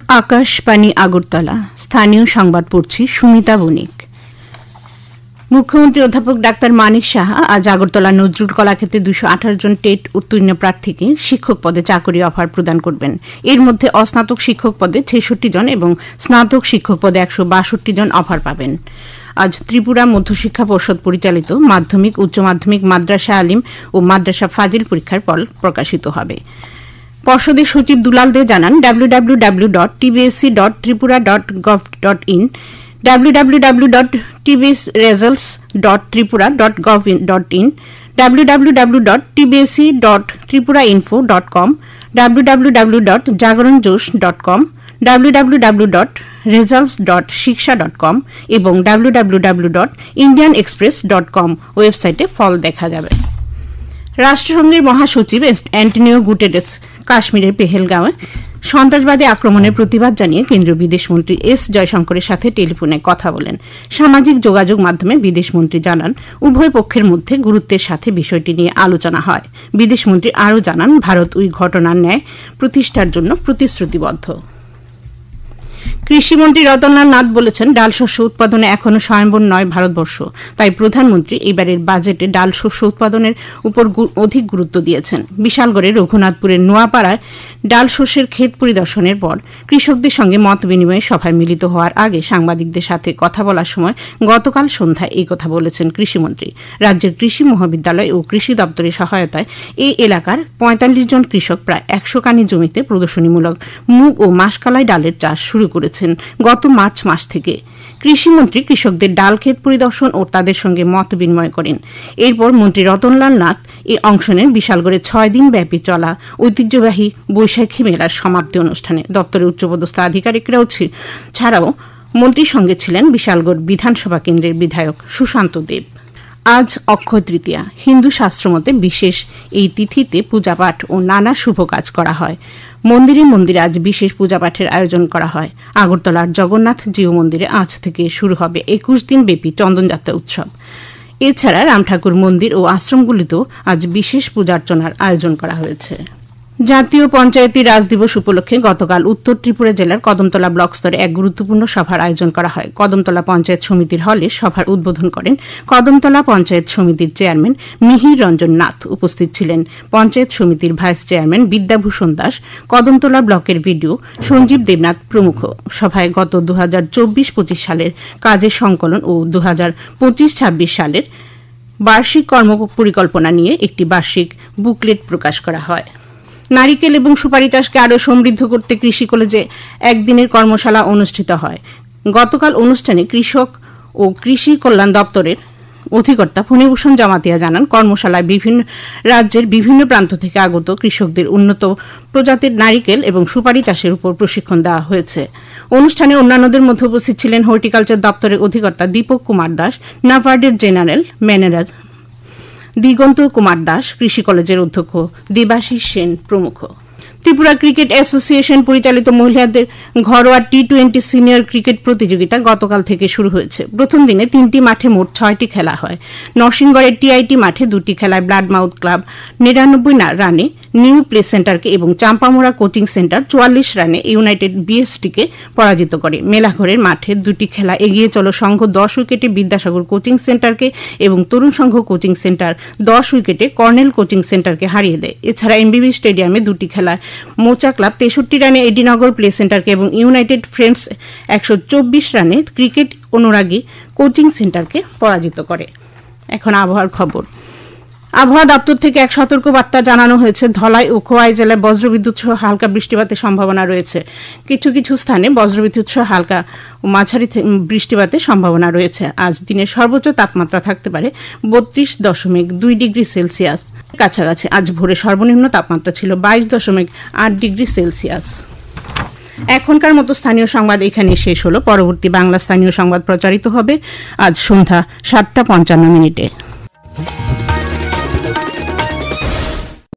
আকাশবাণী আগরতলা স্থানীয় সংবাদ পড়ছি সুমিতা বণিক। মুখ্যমন্ত্রী অধ্যাপক ডাক্তার মানিক সাহা আজ আগরতলা নজরুল কলাক্ষেত্রে 218 জন টেট উত্তীর্ণ প্রার্থীকে শিক্ষক পদে চাকরি অফার প্রদান করবেন। এর মধ্যে অস্নাতক শিক্ষক পদে 66 জন এবং স্নাতক শিক্ষক পদে 162 জন অফার পাবেন। আজ ত্রিপুরা মধ্যশিক্ষা পর্ষদ পরিচালিত মাধ্যমিক, উচ্চ মাধ্যমিক, মাদ্রাসা আলিম ও মাদ্রাসা ফাজিল পরীক্ষার ফল প্রকাশিত হবে। পর্ষদের সচিব দুলাল দে জানান, www.tbsc.tripura.gov.in, www.tbsresults.tripura.gov.in, www.tbsc.tripurainfo.com, www.jagaranjosh.com, www.results.shiksha.com এবং www.indianexpress.com ওয়েবসাইটে ফল দেখা যাবে। রাষ্ট্রসংঘের মহাসচিব অ্যান্টনিও গুটেরেস কাশ্মীরের পেহেলগাঁওয়ে সন্ত্রাসবাদী আক্রমণের প্রতিবাদ জানিয়ে কেন্দ্রীয় বিদেশমন্ত্রী এস জয়শঙ্করের সাথে টেলিফোনে কথা বলেন। সামাজিক যোগাযোগ মাধ্যমে বিদেশমন্ত্রী জানান, উভয় পক্ষের মধ্যে গুরুত্বের সাথে বিষয়টি নিয়ে আলোচনা হয়। বিদেশমন্ত্রী আরও জানান, ভারত ওই ঘটনার ন্যায় প্রতিষ্ঠার জন্য প্রতিশ্রুতিবদ্ধ। কৃষিমন্ত্রী রতনলাল নাথ বলেছেন, ডাল শস্য উৎপাদনে এখনও স্বয়ম্বর নয় ভারতবর্ষ। তাই প্রধানমন্ত্রী এবারের বাজেটে ডাল শস্য উৎপাদনের উপর অধিক গুরুত্ব দিয়েছেন। বিশালগড়ের রঘুনাথপুরের নোয়াপাড়ায় ডাল শস্যের ক্ষেত পরিদর্শনের পর কৃষকদের সঙ্গে মত বিনিময় সভায় মিলিত হওয়ার আগে সাংবাদিকদের সাথে কথা বলার সময় গতকাল সন্ধ্যায় এই কথা বলেছেন কৃষিমন্ত্রী। রাজ্যের কৃষি মহাবিদ্যালয় ও কৃষি দপ্তরের সহায়তায় এই এলাকার ৪৫ জন কৃষক প্রায় ১০০ কানি জমিতে প্রদর্শনীমূলক মুগ ও মাসকলাই ডালের চাষ শুরু করেছেন গত মার্চ মাস থেকে। কৃষিমন্ত্রী কৃষকদের ডাল ক্ষেত পরিদর্শন ও তাদের সঙ্গে মত বিনিময় করেন। এরপর মন্ত্রী রতনলাল নাথ এই অংশ নেন বিশালগড়ে ৬ দিন ব্যাপী চলা ঐতিহ্যবাহী বৈশাখী মেলার সমাপ্তি অনুষ্ঠানে। দপ্তরের উচ্চপদস্থ আধিকারিকরাও ছাড়াও মন্ত্রীর সঙ্গে ছিলেন বিশালগড় বিধানসভা কেন্দ্রের বিধায়ক সুশান্ত দেব। আজ অক্ষয় তৃতীয়া। হিন্দু শাস্ত্রমতে বিশেষ এই তিথিতে পূজাপাঠ ও নানা শুভ কাজ করা হয়। মন্দিরে মন্দিরে আজ বিশেষ পূজাপাঠের আয়োজন করা হয়। আগরতলার জগন্নাথ জিউ মন্দিরে আজ থেকে শুরু হবে ২১ দিন ব্যাপী চন্দনযাত্রা উৎসব। এছাড়া রামঠাকুর মন্দির ও আশ্রমগুলিতেও আজ বিশেষ পূজার্চনার আয়োজন করা হয়েছে। জাতীয় পঞ্চায়েতি রাজ দিবস উপলক্ষে গতকাল উত্তর ত্রিপুরা জেলার কদমতলা ব্লক স্তরে এক গুরুত্বপূর্ণ সভার আয়োজন করা হয়। কদমতলা পঞ্চায়েত সমিতির হলে সভার উদ্বোধন করেন কদমতলা পঞ্চায়েত সমিতির চেয়ারম্যান মিহির রঞ্জন নাথ। উপস্থিত ছিলেন পঞ্চায়েত সমিতির ভাইস চেয়ারম্যান বিদ্যাভূষণ দাস, কদমতলা ব্লকের বিডিও সঞ্জীব দেবনাথ প্রমুখ। সভায় গত ২০২৪-২৫ সালের কাজের সংকলন ও ২০২৫-২৬ সালের বার্ষিক কর্ম পরিকল্পনা নিয়ে একটি বার্ষিক বুকলেট প্রকাশ করা হয়। নারিকেল এবং সুপারি চাষকে আরও সমৃদ্ধ করতে কৃষি কলেজে একদিনের কর্মশালা অনুষ্ঠিত হয়। গতকাল অনুষ্ঠানে কৃষক ও কৃষি কল্যাণ দপ্তরের অধিকর্তা ফণীভূষণ জমাতিয়া জানান, কর্মশালায় বিভিন্ন রাজ্যের বিভিন্ন প্রান্ত থেকে আগত কৃষকদের উন্নত প্রজাতির নারিকেল এবং সুপারি চাষের উপর প্রশিক্ষণ দেওয়া হয়েছে। অনুষ্ঠানে অন্যান্যদের মধ্যে উপস্থিত ছিলেন হর্টিকালচার দপ্তরের অধিকর্তা দীপক কুমার দাস, নাবার্ডের জেনারেল ম্যানেজার দিগন্ত কুমার দাস, কৃষি কলেজের অধ্যক্ষ দেবাশিস সেন প্রমুখ। ত্রিপুরা ক্রিকেট অ্যাসোসিয়েশন পরিচালিত মহিলাদের ঘরোয়া টি-20 সিনিয়র ক্রিকেট প্রতিযোগিতা গতকাল থেকে শুরু হয়েছে। প্রথম দিনে 3টি মাঠে মোট 6টি খেলা হয়। নরসিংগড়ের টিআইটি মাঠে 2টি খেলায় ব্লাড মাউথ ক্লাব 99 রানে নিউ প্লে সেন্টারকে এবং চাম্পামোড়া কোচিং সেন্টার 44 রানে ইউনাইটেড বিএসটিকে পরাজিত করে। মেলাঘরের মাঠে 2টি খেলা এগিয়ে চলো সংঘ 10 উইকেটে বিদ্যাসাগর কোচিং সেন্টারকে এবং তরুণ সংঘ কোচিং সেন্টার 10 উইকেটে কর্নেল কোচিং সেন্টারকে হারিয়ে দেয়। এছাড়া এমবিবি স্টেডিয়ামে 2টি খেলায় মোচা ক্লাব 63 রানে এডিনগর প্লে সেন্টারকে এবং ইউনাইটেড ফ্রেন্ডস 124 রানে ক্রিকেট অনুরাগী কোচিং সেন্টারকে পরাজিত করে। এখন আবহাওয়ার খবর। আবহাওয়া দপ্তর থেকে এক সতর্ক বার্তা জানানো হয়েছে। ধলাই ও খোয়াই জেলায় বজ্রবিদ্যুৎ সহ হালকা বৃষ্টিপাতের সম্ভাবনা রয়েছে। কিছু কিছু স্থানে বজ্রবিদ্যুৎ সহ হালকা ও মাঝারি বৃষ্টিপাতের সম্ভাবনা রয়েছে। আজ দিনের সর্বোচ্চ তাপমাত্রা থাকতে পারে 32.2 ডিগ্রি সেলসিয়াস কাছাকাছি। আজ ভোরে সর্বনিম্ন তাপমাত্রা ছিল 22.8 ডিগ্রি সেলসিয়াস। এখনকার মতো স্থানীয় সংবাদ এখানে শেষ হলো। পরবর্তী বাংলা স্থানীয় সংবাদ প্রচারিত হবে আজ সন্ধ্যা 7:55।